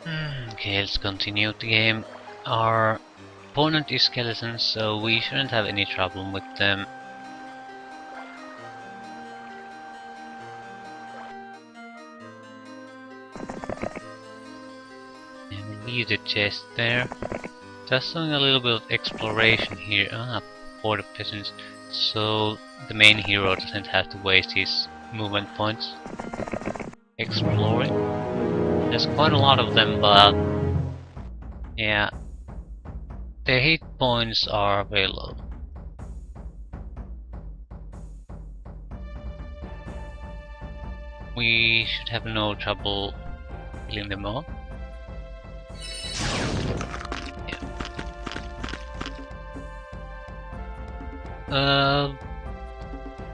Okay, let's continue the game. Our opponent is skeletons, so we shouldn't have any trouble with them. And we leave the chest there. Just doing a little bit of exploration here. For the peasants. So the main hero doesn't have to waste his movement points exploring. There's quite a lot of them, but yeah, their hit points are very low. We should have no trouble killing them all.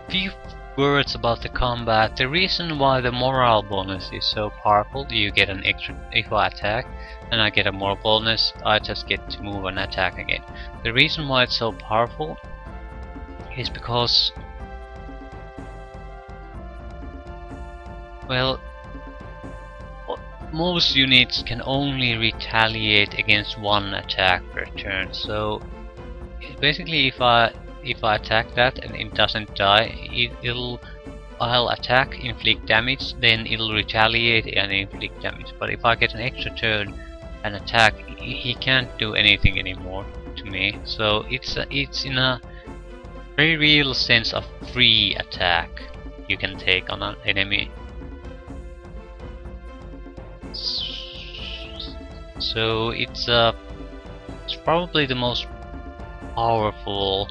Few words about the combat. The reason why the morale bonus is so powerful, you get an extra if I attack, and I get a morale bonus, I just get to move and attack again. The reason why it's so powerful is because, well, most units can only retaliate against one attack per turn. So basically, if I attack that and it doesn't die, I'll attack, inflict damage, then it'll retaliate and inflict damage. But if I get an extra turn and attack, he can't do anything anymore to me. So it's in a very real sense of free attack you can take on an enemy. So it's probably the most powerful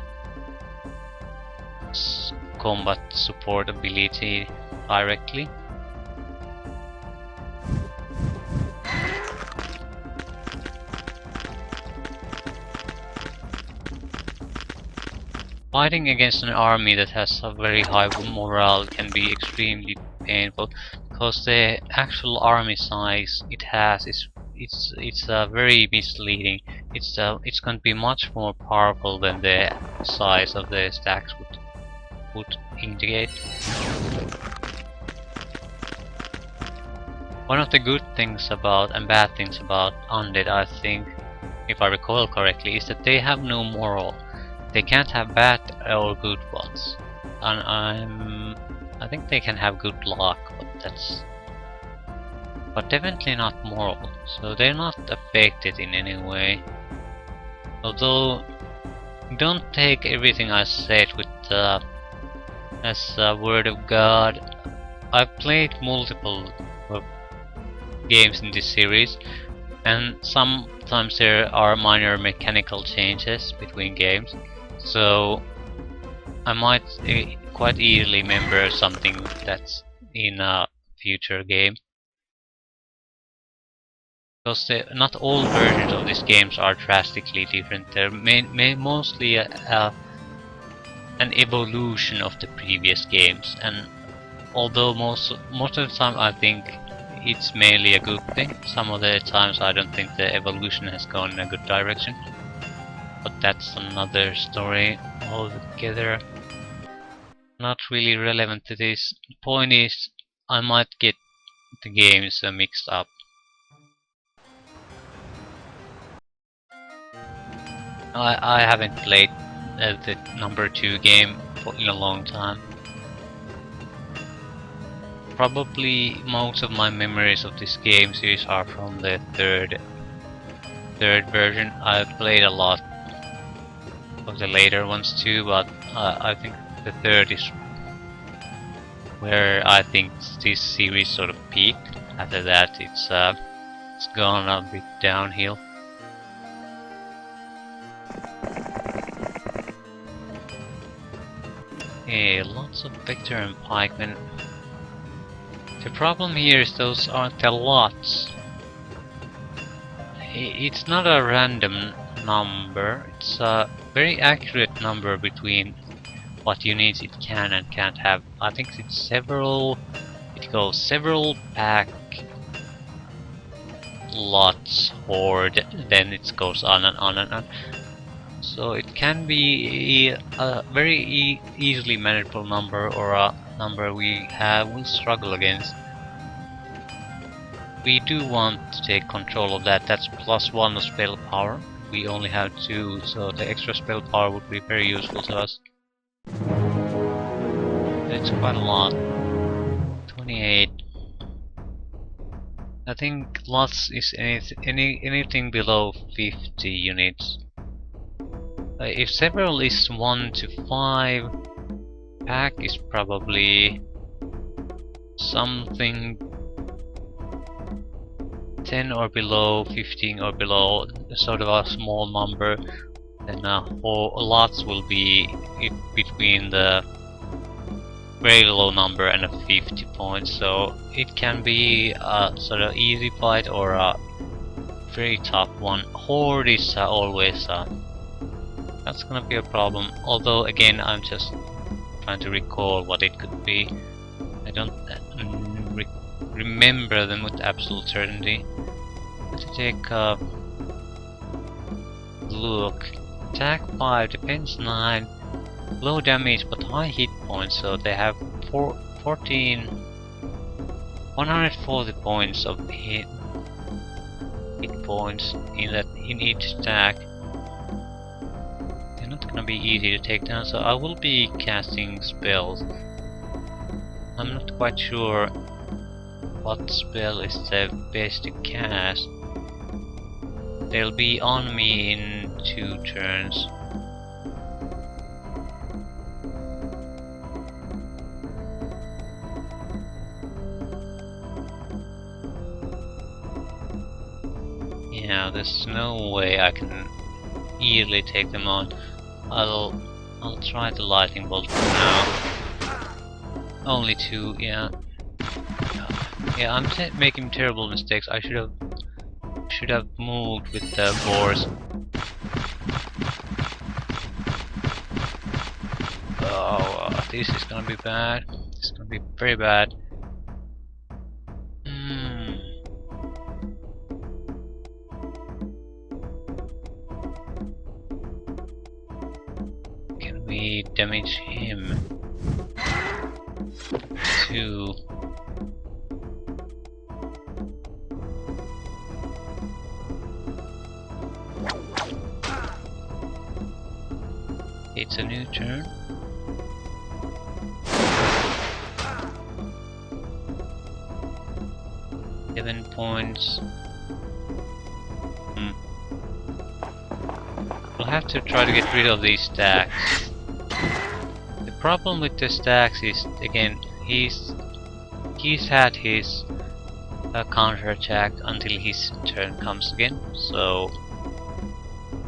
combat support ability directly. Fighting against an army that has a very high morale can be extremely painful because the actual army size it has is it's very misleading. It's going to be much more powerful than the size of the stacks would indicate. One of the good things about and bad things about undead, I think, if I recall correctly, is that they have no moral. They can't have bad or good ones, and I think they can have good luck, but definitely not moral. So they're not affected in any way. Although, don't take everything I said with as a word of God. I've played multiple games in this series, and sometimes there are minor mechanical changes between games. So I might quite easily remember something that's in a future game. Because not all versions of these games are drastically different. They're mostly an evolution of the previous games, and although most of the time I think it's mainly a good thing, some of the times I don't think the evolution has gone in a good direction. But that's another story altogether. Not really relevant to this. The point is, I might get the games mixed up. I haven't played the number 2 game in a long time. Probably most of my memories of this game series are from the third version. I've played a lot of the later ones too, but I think the third is where I think this series sort of peaked. After that, it's gone a bit downhill. Okay, lots of Vector and Pikemen. The problem here is those aren't the lots. It's not a random number, it's a very accurate number between what units it can and can't have. I think it's several, it goes several pack, lots, horde, then it goes on and on and on. So it can be a very easily manageable number or a number we will struggle against. we do want to take control of that. That's +1 of spell power. We only have 2, so the extra spell power would be very useful to us. It's quite a lot. 28. I think lots is anything below 50 units. If several is 1 to 5, pack is probably something 10 or below, 15 or below, sort of a small number. Then for lots will be between the very low number and a 50 points, so it can be a sort of easy fight or a very tough one. Horde is always that's gonna be a problem, although again I'm just trying to recall what it could be. I don't remember them with absolute certainty. Let's take a look. Attack 5, defense 9, low damage but high hit points, so they have 140 points of hit points in each attack. They're not gonna be easy to take down, so I will be casting spells. I'm not quite sure what spell is the best to cast. They'll be on me in 2 turns. Yeah, there's no way I can easily take them on. I'll try the lightning bolt for now. Only 2, yeah. Yeah, I'm making terrible mistakes. I should have moved with the boars. Oh, this is gonna be bad. This is gonna be very bad. Can we damage him? 2. It's a new turn. Points. We'll have to try to get rid of these stacks. The problem with the stacks is, again, he's had his counter attack until his turn comes again, so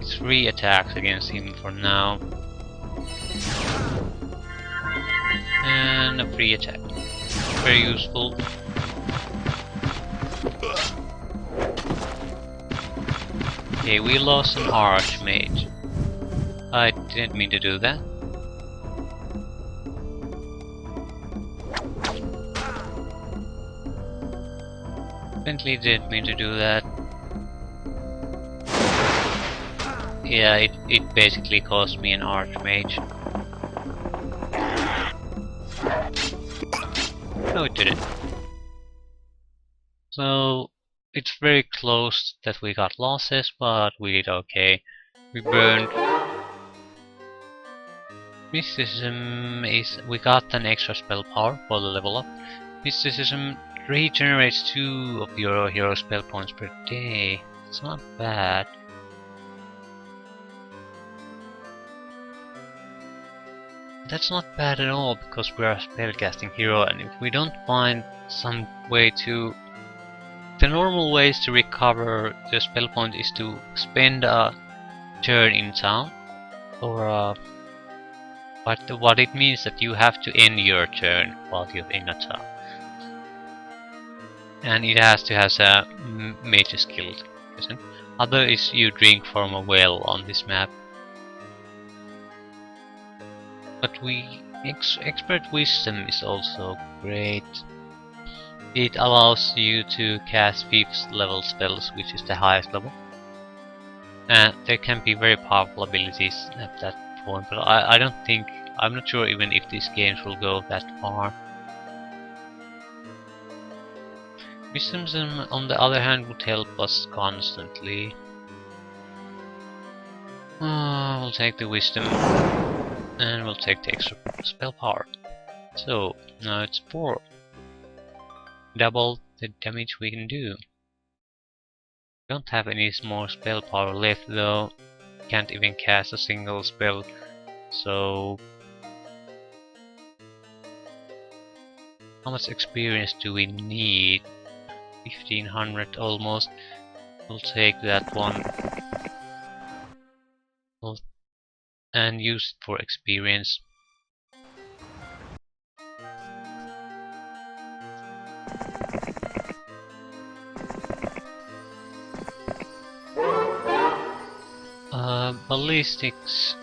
it's 3 attacks against him for now. And a free attack. Very useful. Okay, we lost an archmage. I didn't mean to do that. Definitely didn't mean to do that. Yeah, it basically cost me an archmage. No, it didn't. So it's very close that we got losses, but we did okay. We burned. Mysticism is... we got an extra spell power for the level up. Mysticism regenerates 2 of your hero spell points per day. It's not bad. That's not bad at all, because we are a spellcasting hero, and if we don't find some way to... the normal ways to recover the spell point is to spend a turn in town, or but what it means that you have to end your turn while you're in a town. And it has to have a major skill present. Other is you drink from a well on this map. But expert wisdom is also great. It allows you to cast 5th level spells, which is the highest level. And there can be very powerful abilities at that point, but I don't think... I'm not sure even if these games will go that far. Wisdom, on the other hand, would help us constantly. We'll take the wisdom, and we'll take the extra spell power. So, now it's 4. Double the damage we can do. Don't have any more spell power left though. Can't even cast a single spell. So, how much experience do we need? 1500 almost. We'll take that one. And use it for experience. Ballistics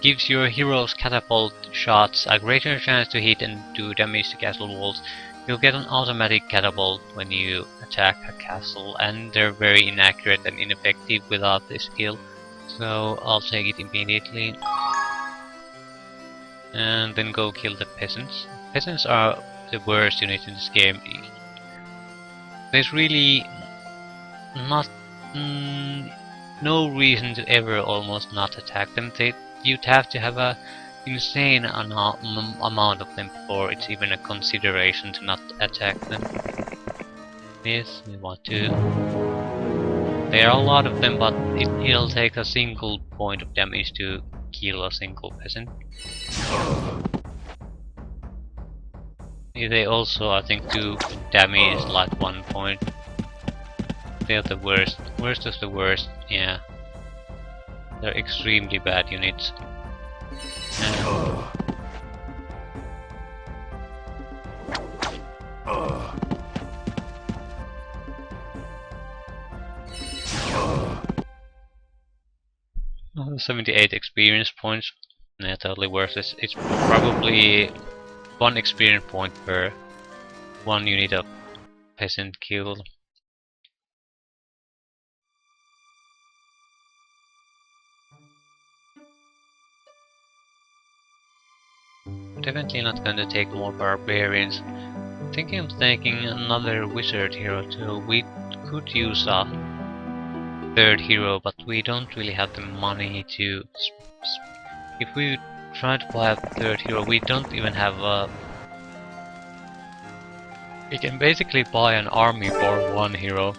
gives your hero's catapult shots a greater chance to hit and do damage to castle walls. You'll get an automatic catapult when you attack a castle, and they're very inaccurate and ineffective without this skill. So I'll take it immediately. And then go kill the peasants. Peasants are the worst unit in this game. There's really not no reason to ever almost not attack them. You'd have to have a insane amount of them before it's even a consideration to not attack them. Yes, we want to. There are a lot of them, but it'll take a single point of damage to kill a single peasant. They also, I think, do damage like 1 point. They're the worst. Worst of the worst, yeah. They're extremely bad units. 78 experience points. Yeah, totally worth it. It's probably 1 experience point per 1 unit of peasant killed. Definitely not going to take more barbarians. I think I'm taking another wizard hero too. We could use a 3rd hero, but we don't really have the money to. If we try to buy a 3rd hero, we don't even have a. We can basically buy an army for 1 hero.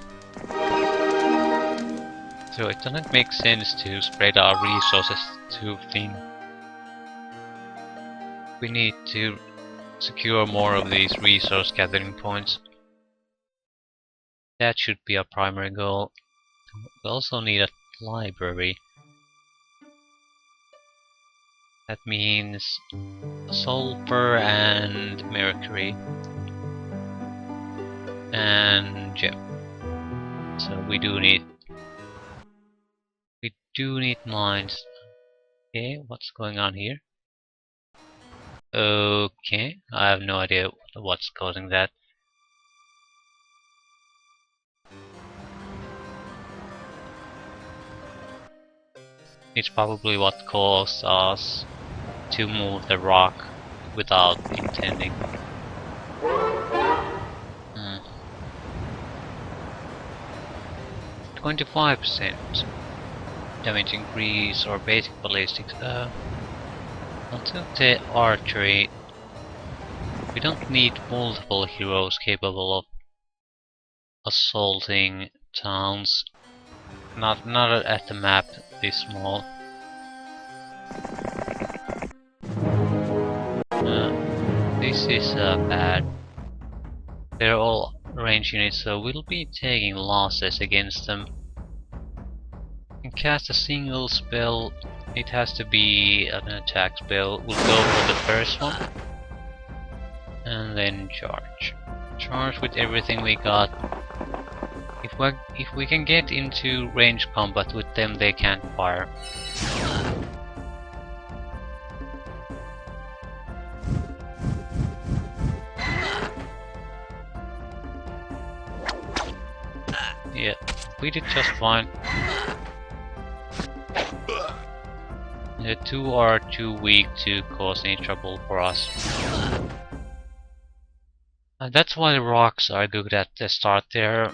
So it doesn't make sense to spread our resources too thin. We need to secure more of these resource gathering points. That should be our primary goal. We also need a library. That means sulfur and mercury. And gem. So we do need mines. Okay, what's going on here? Okay, I have no idea what's causing that. It's probably what caused us to move the rock without intending. 25% damage increase or basic ballistics. I'll take the archery. We don't need multiple heroes capable of assaulting towns. Not at the map this small. This is bad. They're all range units, so we'll be taking losses against them. And cast a single spell. It has to be an attack spell. We'll go for the first one. And then charge. Charge with everything we got. If we can get into range combat with them, they can't fire. Yeah, we did just fine. The 2 are too weak to cause any trouble for us. That's why the rocks are good at the start. They're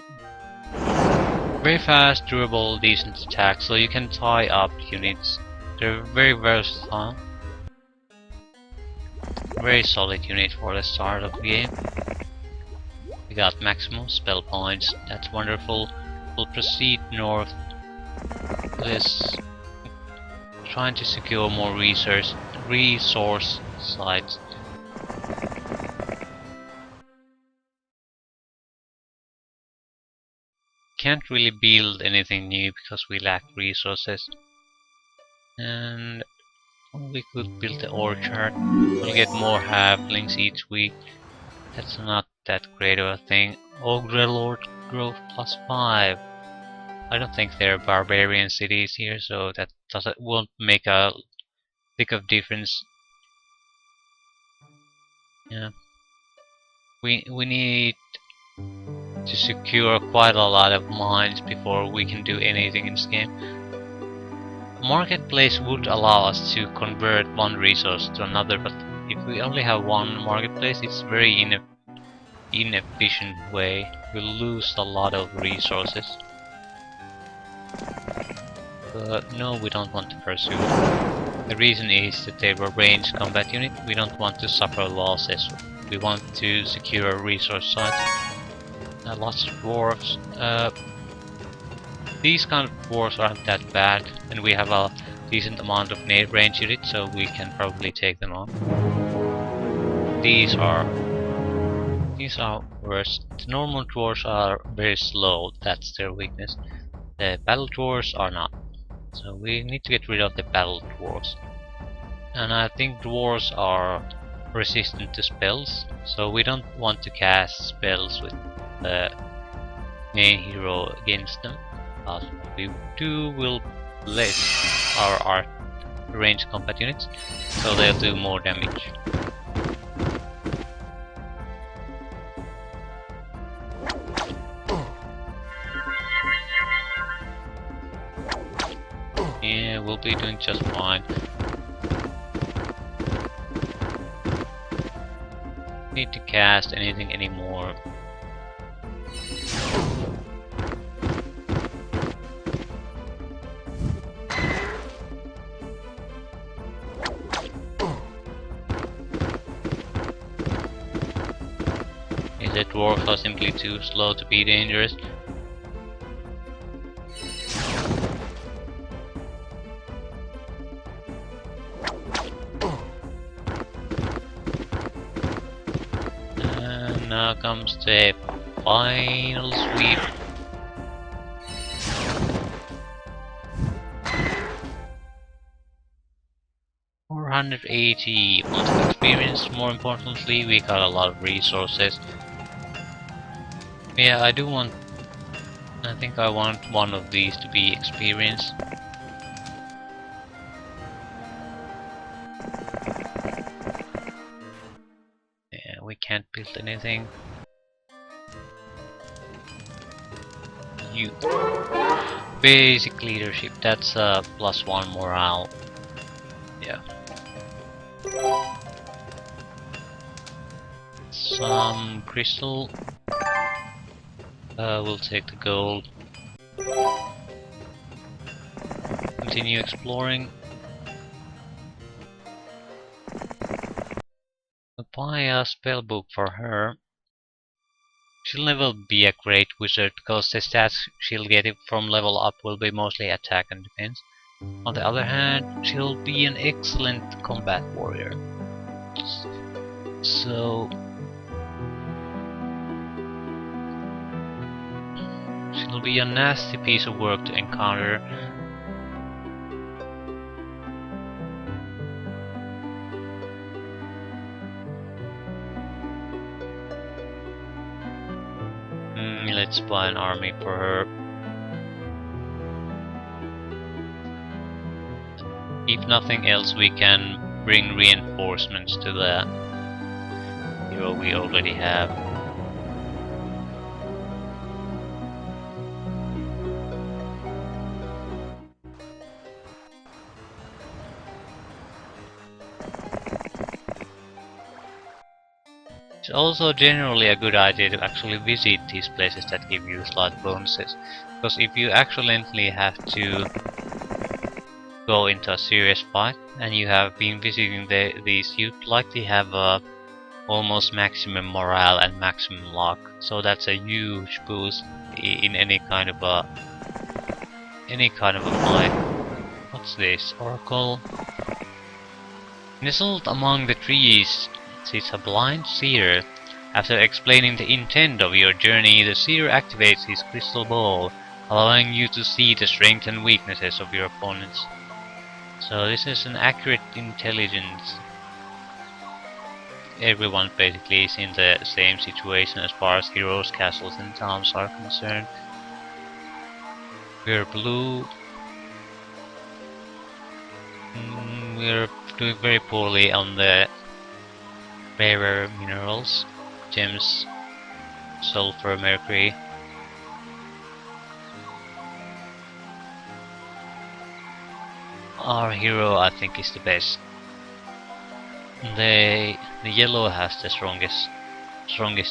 very fast, durable, decent attack, so you can tie up units. They're very versatile. Very solid unit for the start of the game. We got maximum spell points, that's wonderful. We'll proceed north. Let's trying to secure more resource sites. Can't really build anything new because we lack resources. And we could build the orchard. We'll get more halflings each week. That's not that great of a thing. Ogre Lord growth +5. I don't think there are barbarian cities here, so that won't make a big of difference. Yeah, we need to secure quite a lot of mines before we can do anything in this game. Marketplace would allow us to convert one resource to another, but if we only have one marketplace, it's very inefficient way. We'll lose a lot of resources. But no, we don't want to pursue. The reason is that they were ranged combat unit. We don't want to suffer losses. We want to secure a resource site. Lots of dwarves. These kind of dwarves aren't that bad, and we have a decent amount of range units, so we can probably take them on. These are worse. The normal dwarves are very slow. That's their weakness. The battle dwarves are not. So we need to get rid of the battle dwarves. And I think dwarves are resistant to spells, so we don't want to cast spells with the main hero against them. But we will bless our ranged combat units, so they'll do more damage. Yeah, we'll be doing just fine. Need to cast anything anymore. Is it dwarves are simply too slow to be dangerous? Now comes the final sweep. $480 points of experience. More importantly, we got a lot of resources. Yeah, I think I want one of these to be experience. Yeah, we can't build anything. You. Basic leadership, that's a +1 morale. Yeah. Some crystal. We'll take the gold. Continue exploring. We'll buy a spell book for her. She'll never be a great wizard because the stats she'll get from level up will be mostly attack and defense. On the other hand, she'll be an excellent combat warrior. So she'll be a nasty piece of work to encounter. Let's buy an army for her. If nothing else, we can bring reinforcements to the hero we already have. It's also generally a good idea to actually visit these places that give you slight bonuses. Because if you accidentally have to go into a serious fight and you have been visiting these, you'd likely have almost maximum morale and maximum luck. So that's a huge boost in any kind of a fight. What's this? Oracle. Nestled among the trees sits a blind seer. After explaining the intent of your journey, the seer activates his crystal ball, allowing you to see the strengths and weaknesses of your opponents. So this is an accurate intelligence. Everyone basically is in the same situation as far as heroes, castles and towns are concerned. We're blue. We're doing very poorly on the rarer minerals, gems, sulfur, mercury. Our hero, I think, is the best. The yellow has the strongest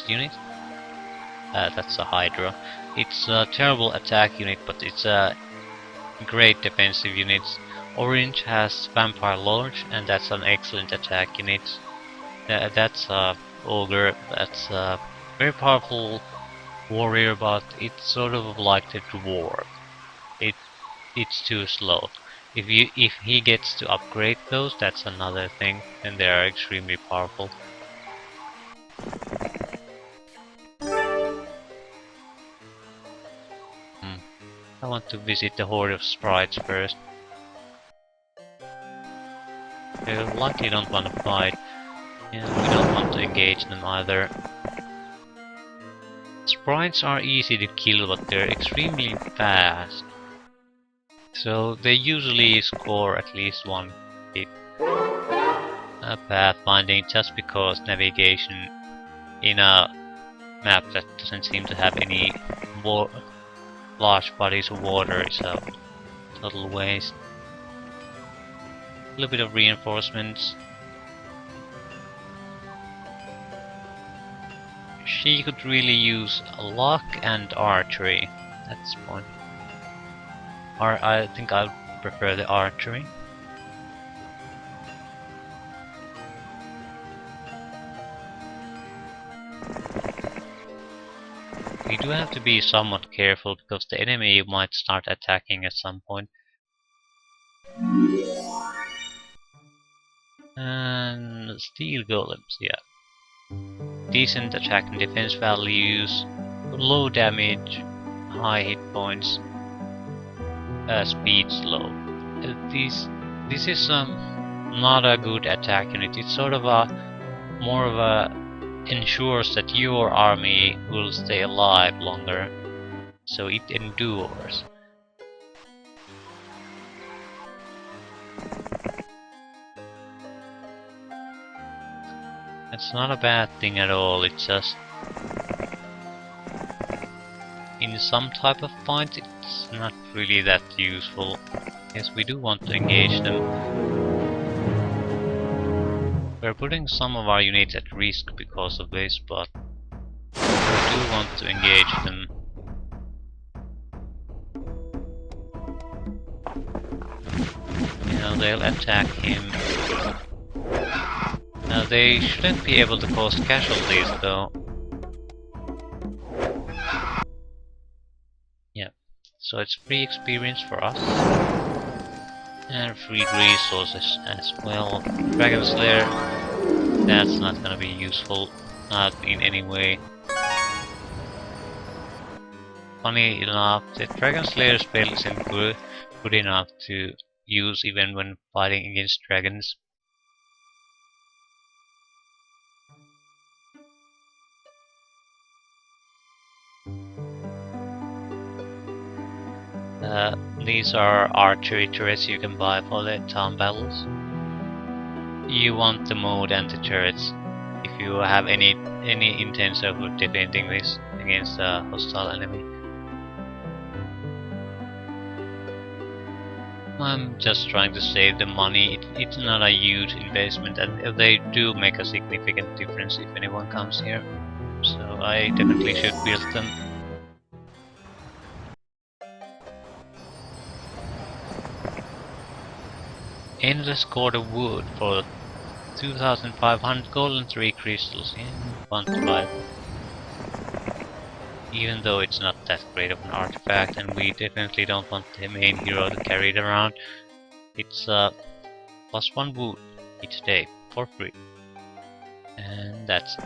unit. That's a Hydra. It's a terrible attack unit, but it's a great defensive unit. Orange has Vampire Lord, and that's an excellent attack unit. That's a Ogre. That's a very powerful warrior, but it's sort of like the dwarf. It's too slow. If he gets to upgrade those, that's another thing, and they are extremely powerful. I want to visit the Horde of Sprites first. They likely don't want to fight, and we don't want to engage them either. Sprites are easy to kill, but they're extremely fast. So they usually score at least one hit. Pathfinding, just because navigation in a map that doesn't seem to have any large bodies of water is a total waste. A little bit of reinforcements. She could really use luck and archery at this point. I think I prefer the archery. We do have to be somewhat careful because the enemy might start attacking at some point. And steel golems, yeah. Decent attack and defense values, low damage, high hit points, speed slow. This is not a good attack unit. It's sort of more of a ensures that your army will stay alive longer, so it endures. That's not a bad thing at all, it's just in some type of fight it's not really that useful. Yes, we do want to engage them. We're putting some of our units at risk because of this, but we do want to engage them. You know, they'll attack him. Now they shouldn't be able to cause casualties though. Yeah, so it's free experience for us. And free resources as well. Dragon Slayer, that's not gonna be useful, not in any way. Funny enough, the Dragon Slayer spell isn't good enough to use even when fighting against dragons. These are archery turrets you can buy for the town battles. You want the mode and the turrets if you have any intent of defending this against a hostile enemy. I'm just trying to save the money. It's not a huge investment, and they do make a significant difference if anyone comes here. So I definitely should build them. Endless cord of wood for 2500 gold and 3 crystals. Yeah, want to buy them. Even though it's not that great of an artifact, and we definitely don't want the main hero to carry it around. It's +1 wood each day for free. And that's it.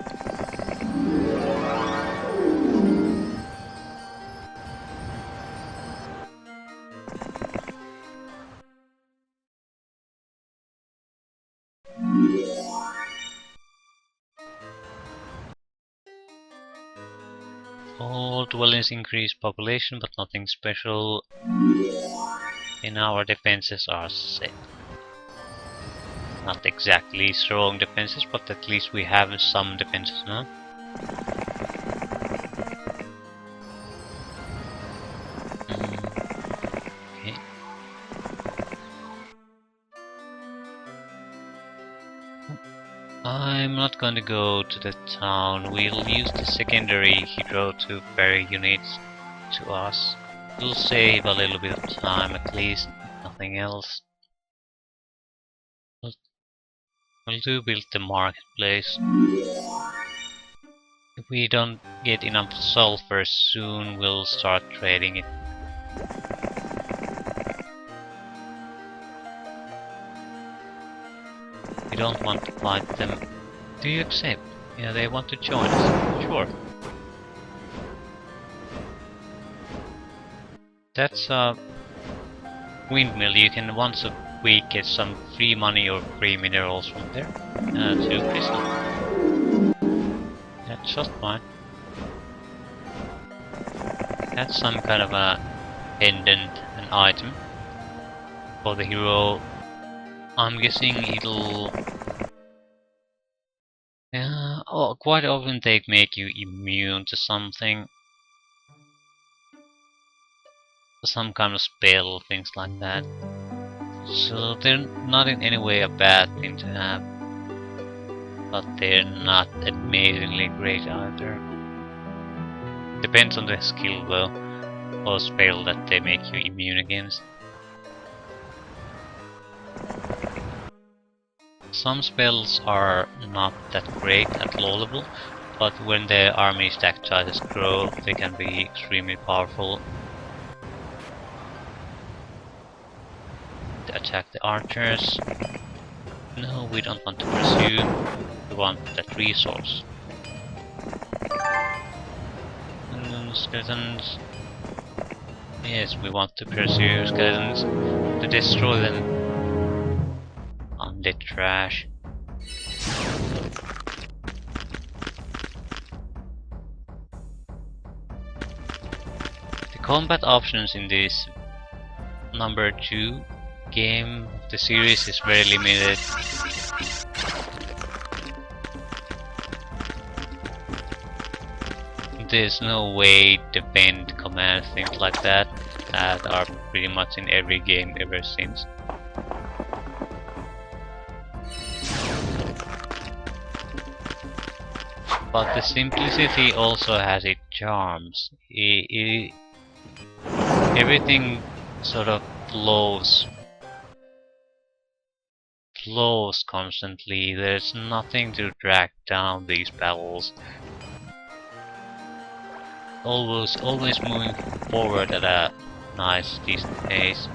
All dwellings increase population, but nothing special. And our defenses are set. Not exactly strong defenses, but at least we have some defenses now. Okay. I'm not going to go to the town. We'll use the secondary hero to ferry units to us. We'll save a little bit of time at least, nothing else. We'll do build the marketplace. If we don't get enough sulfur soon, we'll start trading it. We don't want to fight them. Do you accept? Yeah, they want to join us. Sure. That's a windmill. You can once a week get some free money or free minerals from there. 2 crystals. That's just fine. That's some kind of a pendant, an item for the hero. I'm guessing it'll... oh, quite often they make you immune to something. Some kind of spell, things like that. So they're not in any way a bad thing to have. But they're not amazingly great either. Depends on the skill though, or spell that they make you immune against. Some spells are not that great at low level, but when the army stack sizes grow, they can be extremely powerful. To attack the archers. No, we don't want to pursue, we want that resource. And skeletons. Yes, we want to pursue skeletons to destroy them. Undead trash. The combat options in this number 2 game of the series is very limited. There's no way defend, command, things like that are pretty much in every game ever since. But the simplicity also has its charms. Everything sort of flows constantly. There's nothing to drag down these battles. Always moving forward at a nice, decent pace.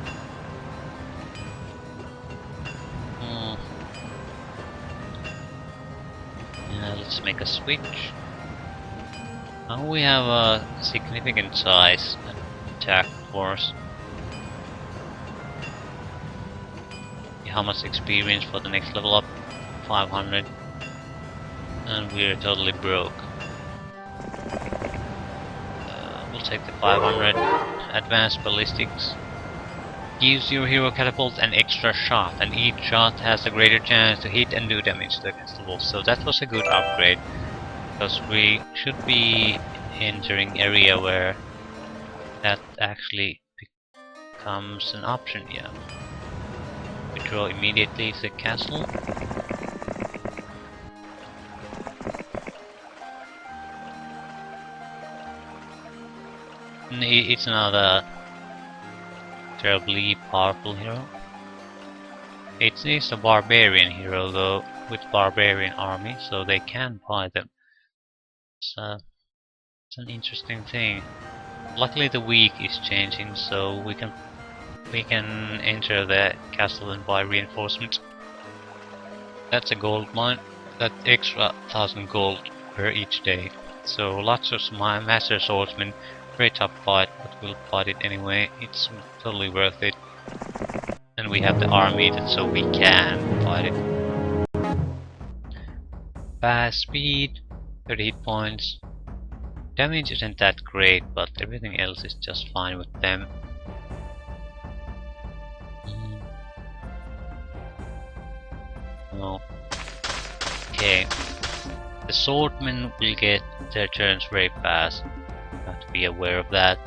Yeah, let's make a switch. Now we have a significant size attack force. How much experience for the next level up? 500. And we're totally broke. We'll take the 500. Advanced ballistics. Gives your hero catapult an extra shot, and each shot has a greater chance to hit and do damage against the wolves. So that was a good upgrade, because we should be entering area where that actually becomes an option, yeah. withdraw immediately to the castle. It's not a terribly powerful hero. It is a barbarian hero though, with barbarian army, so they can fight them. It's an interesting thing. Luckily the week is changing, so we can enter the castle and buy reinforcements. That's a gold mine. That extra 1000 gold per each day. So lots of my master swordsmen, very tough fight, but we'll fight it anyway. It's totally worth it. And we have the army so we can fight it. Fast speed, 30 hit points. Damage isn't that great, but everything else is just fine with them. No. Okay. The swordmen will get their turns very fast. You have to be aware of that.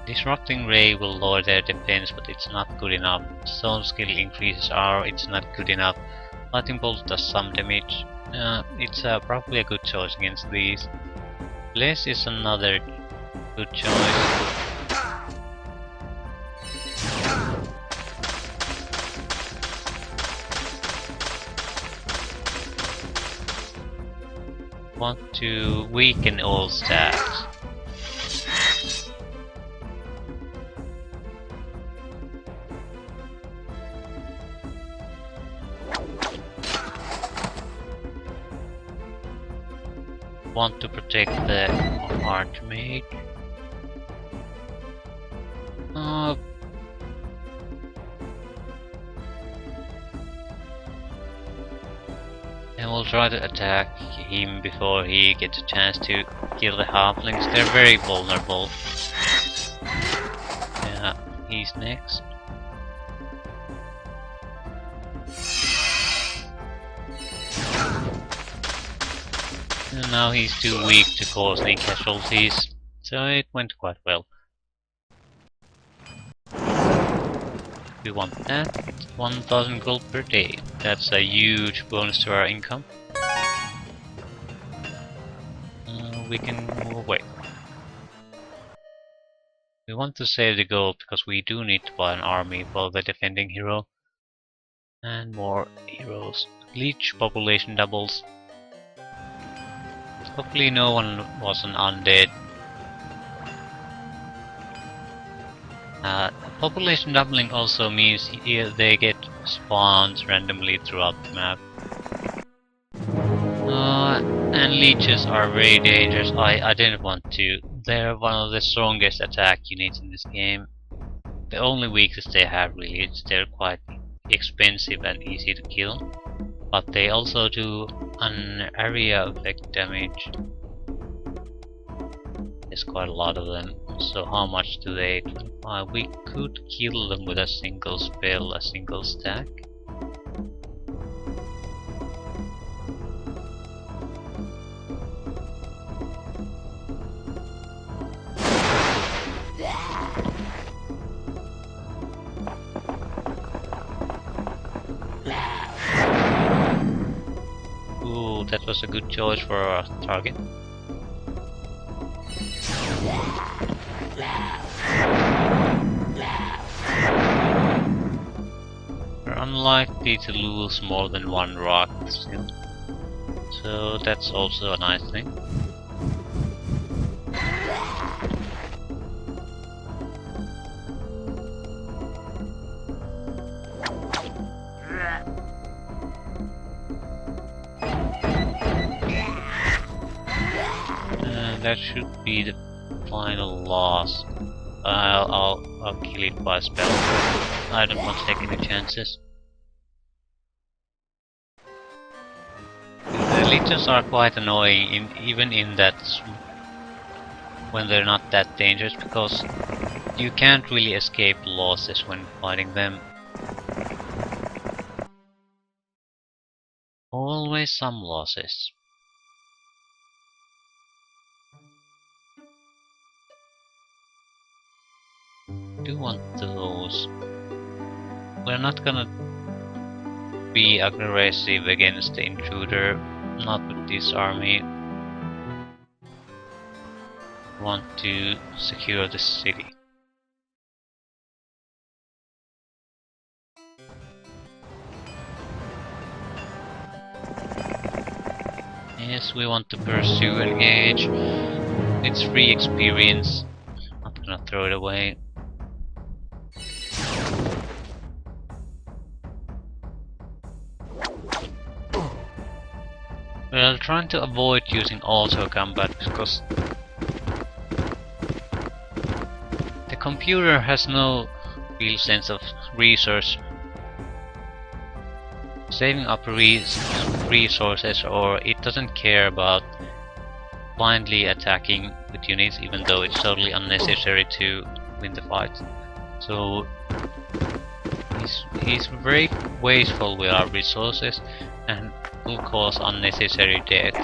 Disrupting Ray will lower their defense, but it's not good enough. Stone skill increases R, it's not good enough. Lightning Bolt does some damage. It's probably a good choice against these. Blaze is another good choice. Want to weaken all stats. Want to protect the Archmage. And we'll try to attack him before he gets a chance to kill the halflings. They're very vulnerable. Yeah, he's next. And now he's too weak to cause any casualties, so it went quite well. We want that. 1000 gold per day. That's a huge bonus to our income. We can move away. We want to save the gold because we do need to buy an army for the defending hero. And more heroes. Leech population doubles. Hopefully no one was an undead. Population doubling also means they get spawned randomly throughout the map. And leeches are very dangerous. I didn't want to. They're one of the strongest attack units in this game. The only weakness they have really is they're quite expensive and easy to kill. But they also do an area effect damage. There's quite a lot of them. So how much do they? We could kill them with a single spell, a single stack. Ooh, that was a good choice for our target. We're unlikely to lose more than one rock still, so that's also a nice thing. That should be the final loss. I'll kill it by spell. I don't want to take any chances. The leeches are quite annoying, even in that when they're not that dangerous, because you can't really escape losses when fighting them. Always some losses. Do want those. we're not gonna be aggressive against the intruder, not with this army. We want to secure the city. Yes, we want to pursue, engage. It's free experience. Not gonna throw it away. We're trying to avoid using auto combat because the computer has no real sense of resource. Saving up resources, or it doesn't care about blindly attacking with units, even though it's totally unnecessary to win the fight. So he's very wasteful with our resources and will cause unnecessary deaths.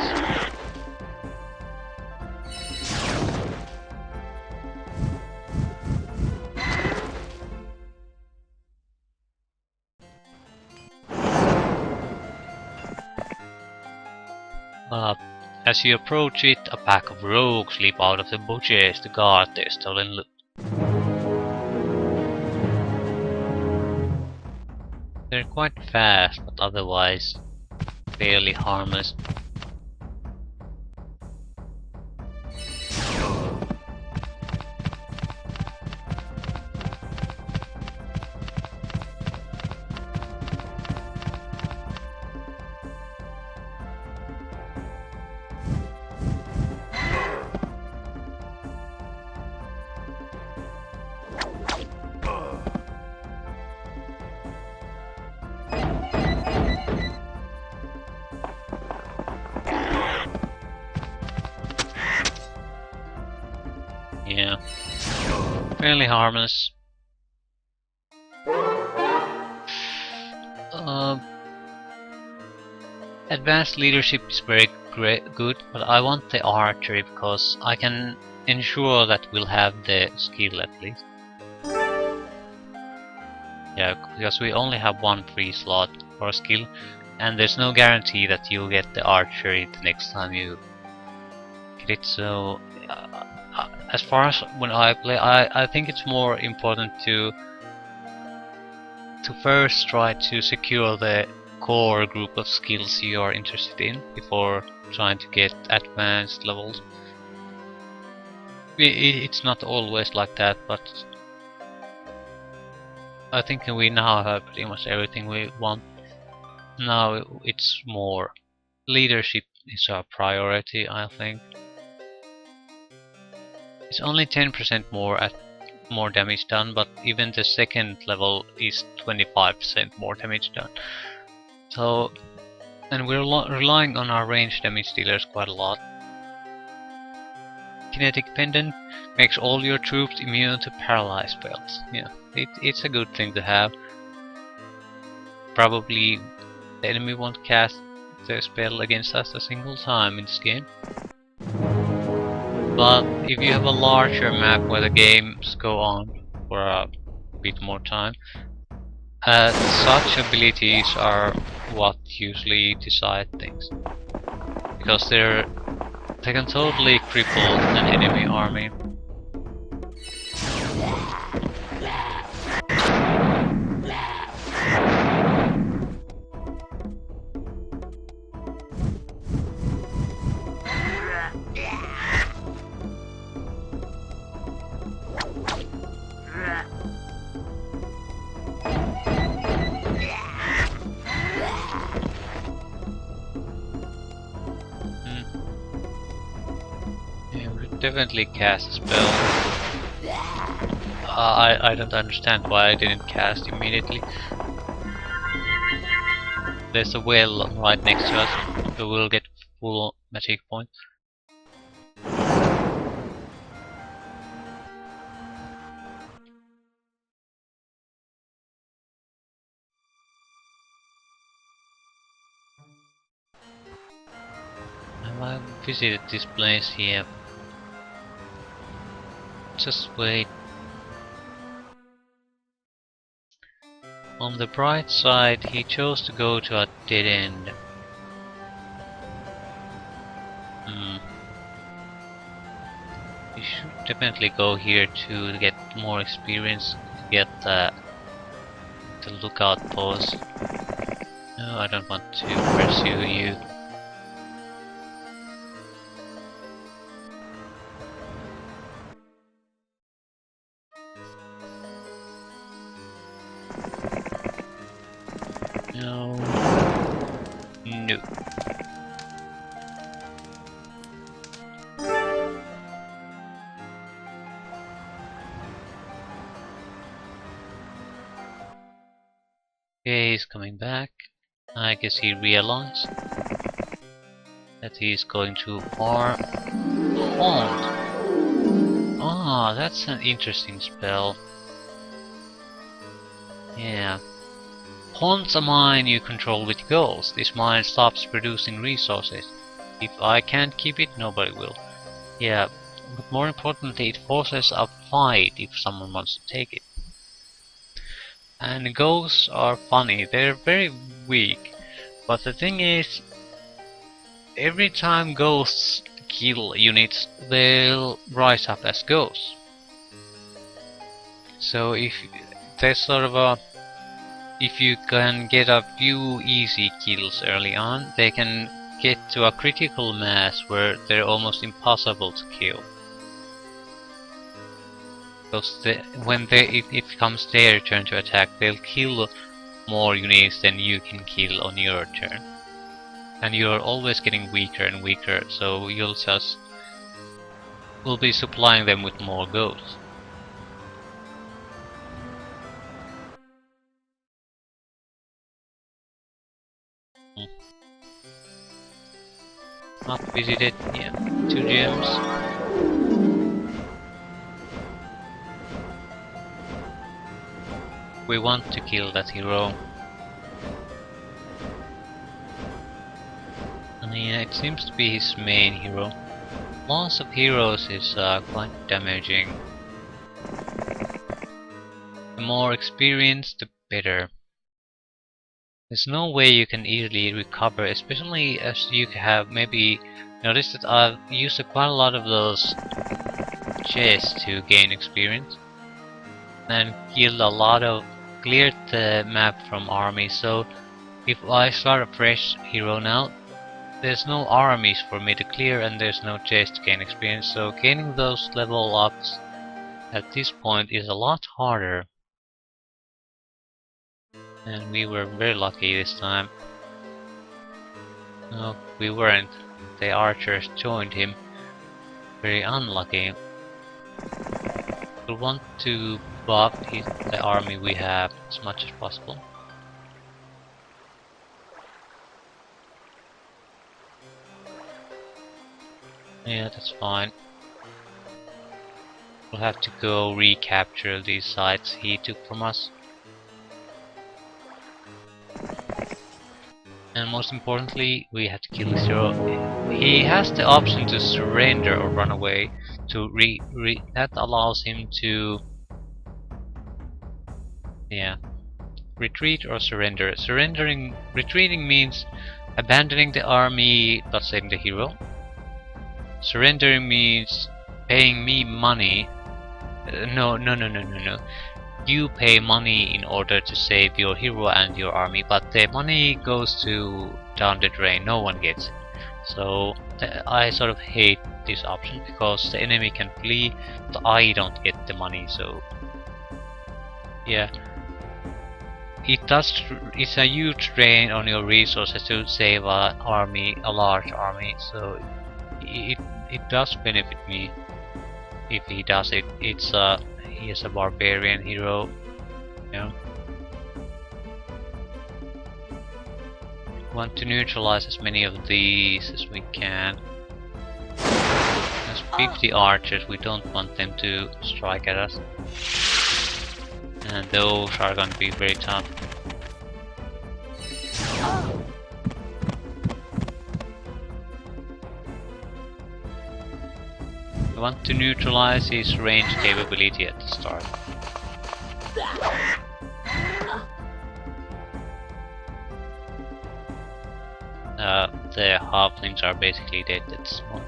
As you approach it, a pack of rogues leap out of the bushes to guard their stolen loot. They're quite fast, but otherwise fairly harmless. Yeah, fairly harmless. Advanced leadership is very good, but I want the archery because I can ensure that we'll have the skill at least. Yeah, because we only have one free slot for skill, and there's no guarantee that you'll get the archery the next time you get it. So, as far as when I play, I think it's more important to first try to secure the core group of skills you are interested in before trying to get advanced levels. It's not always like that, but I think we now have pretty much everything we want. Now it's more leadership is our priority, I think. It's only 10% more damage done, but even the second level is 25% more damage done. So, and we're relying on our range damage dealers quite a lot. Kinetic Pendant makes all your troops immune to paralyze spells. Yeah, it's a good thing to have. Probably the enemy won't cast the spell against us a single time in this game. But if you have a larger map where the games go on for a bit more time, such abilities are what usually decide things. Because they can totally cripple an enemy army. Definitely cast a spell. I don't understand why I didn't cast immediately. There's a well right next to us, so we'll get full magic points. Have I visited this place here? Just wait. On the bright side, he chose to go to a dead end. You should definitely go here to get more experience, to get the lookout post. No, I don't want to pursue you. No. No. Okay, he's coming back. I guess he realized that he's going too far. Haunt! Ah, that's an interesting spell. Yeah. Haunt's a mine you control with goals. This mine stops producing resources. If I can't keep it, nobody will. Yeah, but more importantly, it forces a fight if someone wants to take it. And ghosts are funny, they're very weak. But the thing is, every time ghosts kill units, they'll rise up as ghosts. So if there's sort of a... if you can get a few easy kills early on, they can get to a critical mass where they're almost impossible to kill. Because when it comes their turn to attack, they'll kill more units than you can kill on your turn. And you're always getting weaker and weaker, so you'll just... will be supplying them with more ghosts. Not visited, yeah, 2 gems. We want to kill that hero. And yeah, it seems to be his main hero. Loss of heroes is quite damaging. The more experience, the better. There's no way you can easily recover, especially as you have maybe noticed that I've used quite a lot of those chests to gain experience. And killed a lot of... cleared the map from armies, so if I start a fresh hero now, there's no armies for me to clear and there's no chest to gain experience, so gaining those level ups at this point is a lot harder. And we were very lucky this time. No, we weren't. The archers joined him. Very unlucky. We want to buff the army we have as much as possible. Yeah, that's fine. We'll have to go recapture these sites he took from us. And most importantly, we have to kill this hero. He has the option to surrender or run away. That allows him to... yeah. Retreat or surrender. Retreating means abandoning the army but saving the hero. Surrendering means paying me money. No. You pay money in order to save your hero and your army, but the money goes to down the drain, no one gets it. So I sort of hate this option because the enemy can flee, but I don't get the money, so yeah. It's a huge drain on your resources to save a large army, so it does benefit me if he does it. He is a barbarian hero, you know. We want to neutralize as many of these as we can. There's 50 archers, we don't want them to strike at us. And those are going to be very tough. We want to neutralize his range capability at the start. the halflings are basically dead at this point.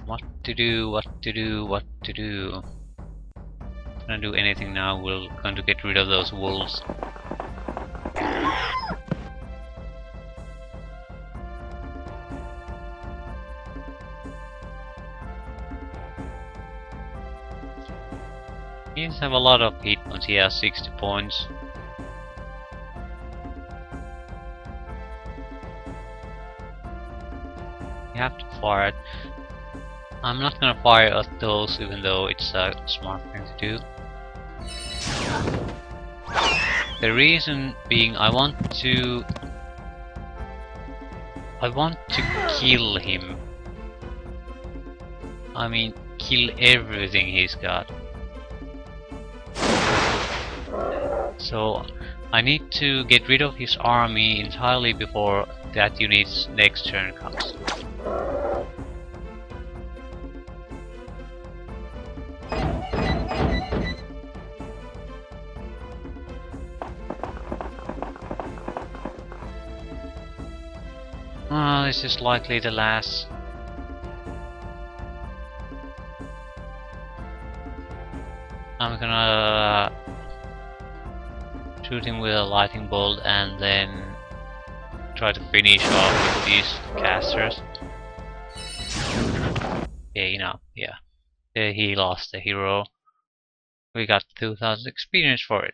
What to do, what to do, what to do. Gonna do anything now, we're going to get rid of those wolves. He doesn't have a lot of hit points, he has 60 points. You have to fire it. I'm not gonna fire at those, even though it's a smart thing to do. The reason being I want to kill him. I mean, kill everything he's got. So I need to get rid of his army entirely before that unit's next turn comes. This is likely the last. I'm gonna shoot him with a lightning bolt and then try to finish off with these casters. Okay, yeah. He lost the hero. We got 2000 experience for it.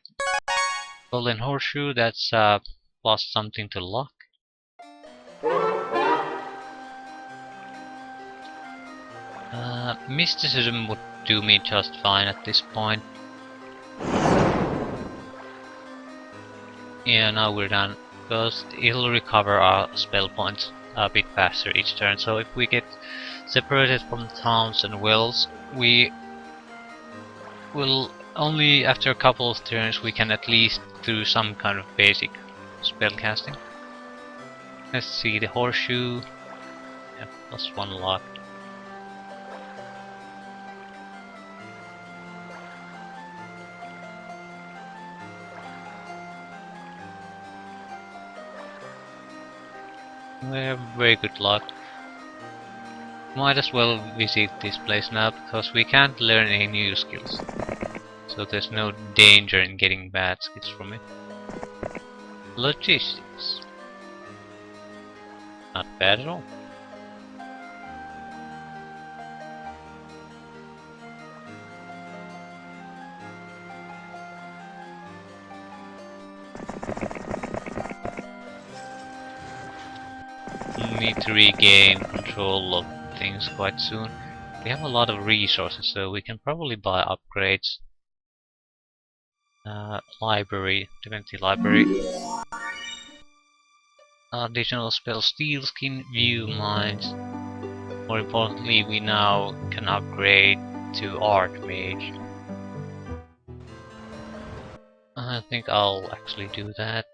Golden Horseshoe, that's plus something to luck. Mysticism would do me just fine at this point. Yeah, now we're done, because it'll recover our spell points a bit faster each turn. So if we get separated from towns and wells, we will only after a couple of turns we can at least do some kind of basic spell casting. Let's see, the horseshoe, yeah, plus 1 luck. We have very good luck. Might as well visit this place now, because we can't learn any new skills. So there's no danger in getting bad skills from it. Logistics. Not bad at all. Need to regain control of things quite soon. We have a lot of resources, so we can probably buy upgrades. Library, Divinity Library. Additional spell, Steel Skin, View Minds. More importantly, we now can upgrade to Archmage. I think I'll actually do that.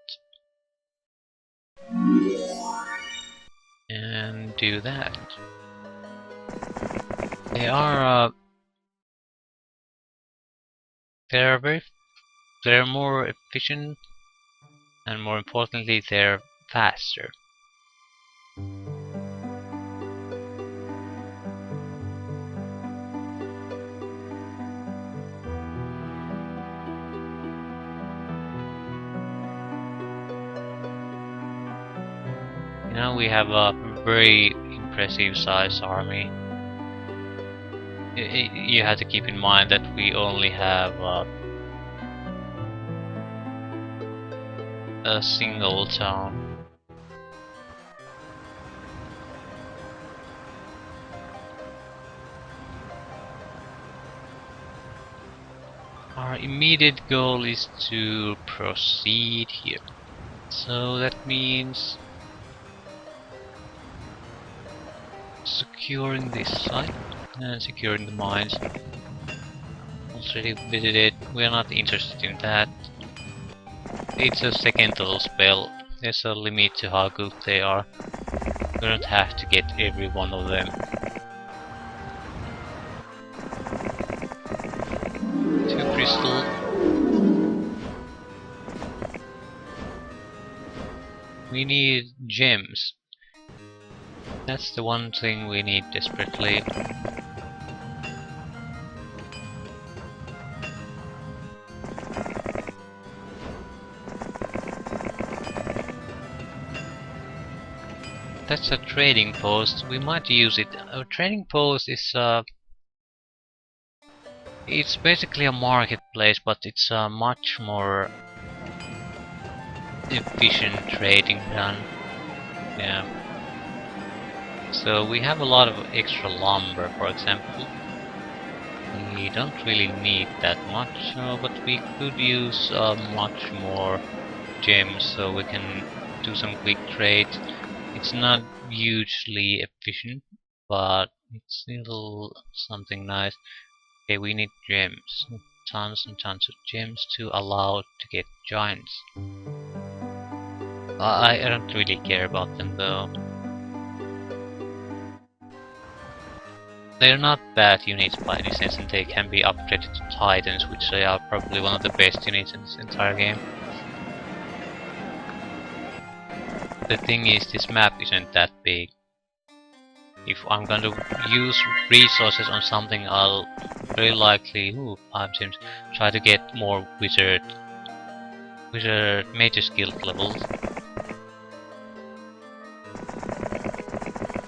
And do that. They are they're more efficient, and more importantly, they're faster. Now we have a very impressive size army. You have to keep in mind that we only have a single town. Our immediate goal is to proceed here. So that means securing this site and securing the mines. Already visited, we are not interested in that. It's a second level spell, There's a limit to how good they are. We don't have to get every one of them. 2 crystal. We need gems. That's the one thing we need desperately. That's a trading post. We might use it. A trading post is it's basically a marketplace, but it's a much more efficient trading done. Yeah. So we have a lot of extra lumber, for example. We don't really need that much, but we could use much more gems so we can do some quick trades. It's not hugely efficient, but it's still something nice. Okay, we need gems. Tons and tons of gems to allow to get giants. I don't really care about them though. They're not bad units by any sense, and they can be upgraded to Titans, which they are probably one of the best units in this entire game. The thing is, this map isn't that big. If I'm going to use resources on something, I'll very likely, 5 gems, try to get more wizard major skill levels.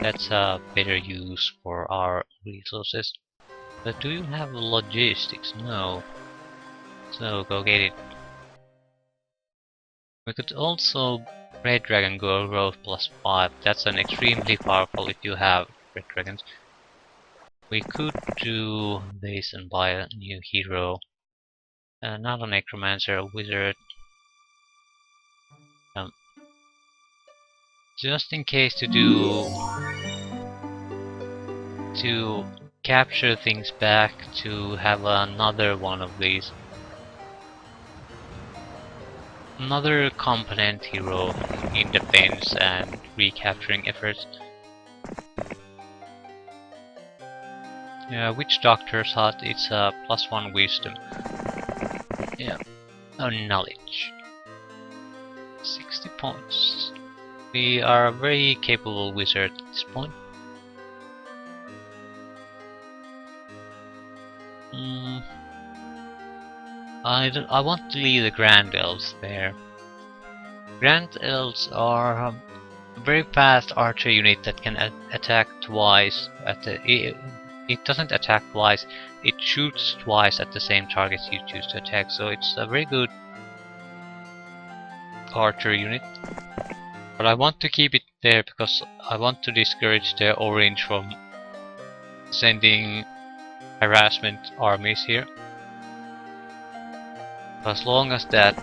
That's a better use for our resources. But do you have logistics? No. So go get it. We could also Red Dragon go growth +5. That's an extremely powerful if you have Red Dragons. We could do this and buy a new hero. Not a necromancer, a wizard. Just in case to capture things back, to have another one of these. Another component hero in defense and recapturing efforts. Witch Doctor's Hut, it's a +1 wisdom. Yeah. Oh, knowledge. 60 points. We are a very capable wizard at this point. I want to leave the Grand Elves there. Grand Elves are a very fast archer unit that can attack twice at the. It doesn't attack twice, it shoots twice at the same target you choose to attack, so it's a very good archer unit. But I want to keep it there because I want to discourage the orange from sending harassment armies here. As long as that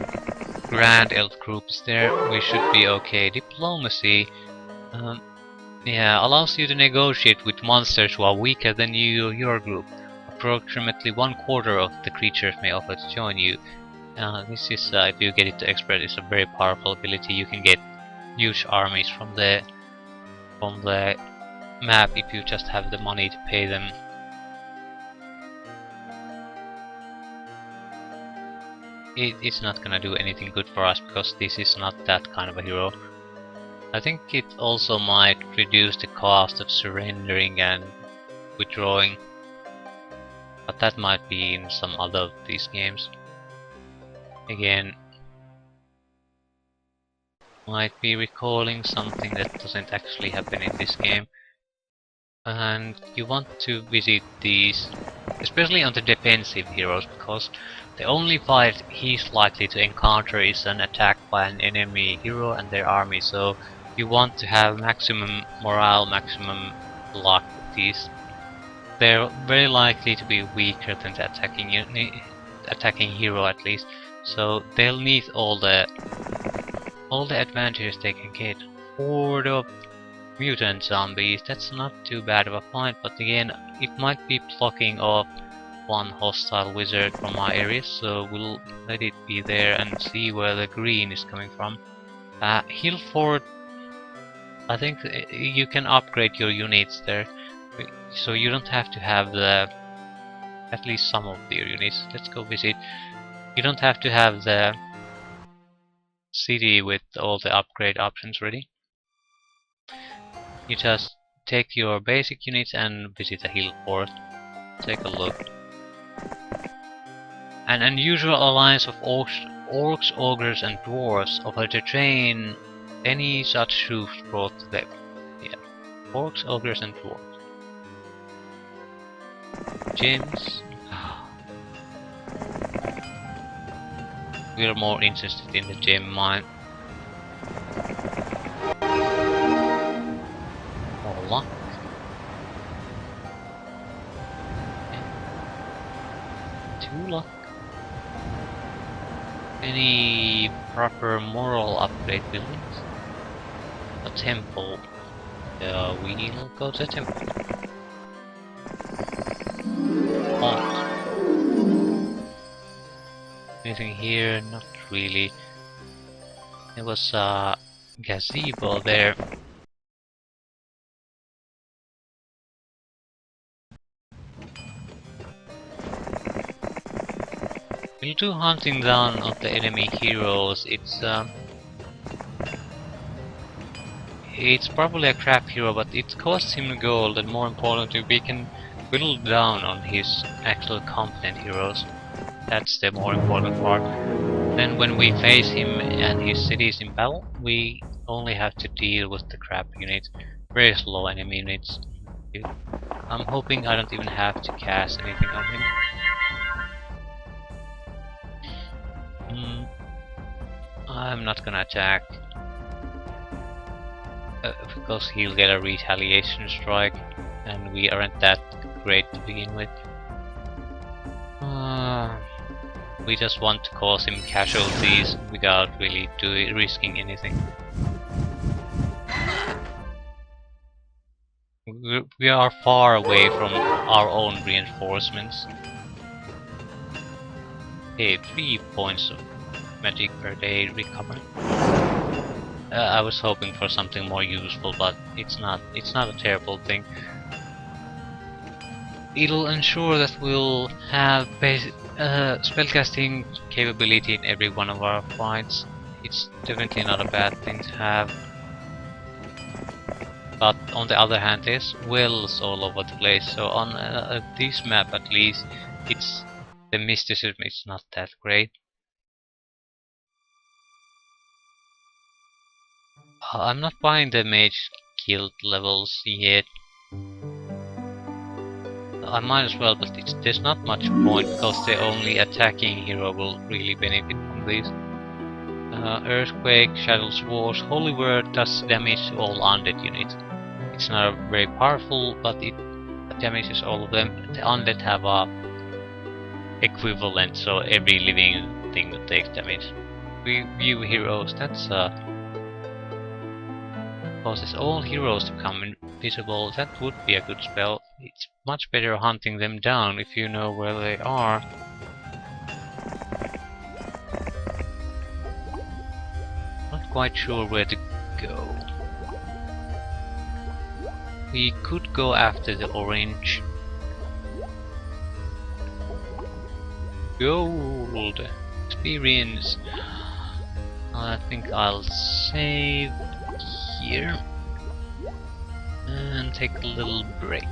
Grand Elf group is there, we should be okay. Diplomacy, yeah, allows you to negotiate with monsters who are weaker than your group. Approximately 1/4 of the creatures may offer to join you. This is, if you get it to expert, it's a very powerful ability. You can get huge armies from the map if you just have the money to pay them. It's not gonna do anything good for us because this is not that kind of a hero. I think it also might reduce the cost of surrendering and withdrawing, but that might be in some other of these games. Again, might be recalling something that doesn't actually happen in this game. And you want to visit these, especially on the defensive heroes, because the only fight he's likely to encounter is an attack by an enemy hero and their army, so you want to have maximum morale, maximum luck with these. They're very likely to be weaker than the attacking hero at least, so they'll need all the advantages they can get. Horde of mutant zombies, that's not too bad of a fight, but again, it might be blocking off one hostile wizard from our area, so we'll let it be there and see where the green is coming from. Hill Fort, I think you can upgrade your units there, so you don't have to have at least some of your units. Let's go visit. You don't have to have the city with all the upgrade options ready. You just take your basic units and visit a hill fort. Take a look. An unusual alliance of orcs, ogres, and dwarves offer to train any such troops brought to them. Yeah, orcs, ogres, and dwarves. Gyms. We're more interested in the gem mine. More luck. Okay. 2 luck. Any proper moral upgrade buildings? A temple. We'll go to a temple. Haunt. Anything here? Not really. There was a gazebo there. We'll do hunting down of the enemy heroes. It's probably a crap hero, but it costs him gold, and more importantly, we can build down on his actual competent heroes. That's the more important part. Then when we face him and his cities in battle, we only have to deal with the crap units. Very slow enemy units. I'm hoping I don't even have to cast anything on him. I'm not gonna attack. Because he'll get a retaliation strike, and we aren't that great to begin with. We just want to cause him casualties without really risking anything. We are far away from our own reinforcements. Okay, 3 points of magic per day recovered. I was hoping for something more useful, but it's not a terrible thing. It'll ensure that we'll have spellcasting capability in every one of our fights. It's definitely not a bad thing to have. But on the other hand, there's wells all over the place, so on this map at least, the mysticism is not that great. I'm not buying the mage guild levels yet. I might as well, but there's not much point because the only attacking hero will really benefit from this. Earthquake, Shadow's Wars, Holy Word does damage to all undead units. It's not very powerful, but it damages all of them. The undead have a equivalent, so every living thing that takes damage. We view heroes, that's causes all heroes to become invisible. That would be a good spell. It's much better hunting them down if you know where they are. Not quite sure where to go. We could go after the orange. Gold! Experience! I think I'll save here and take a little break.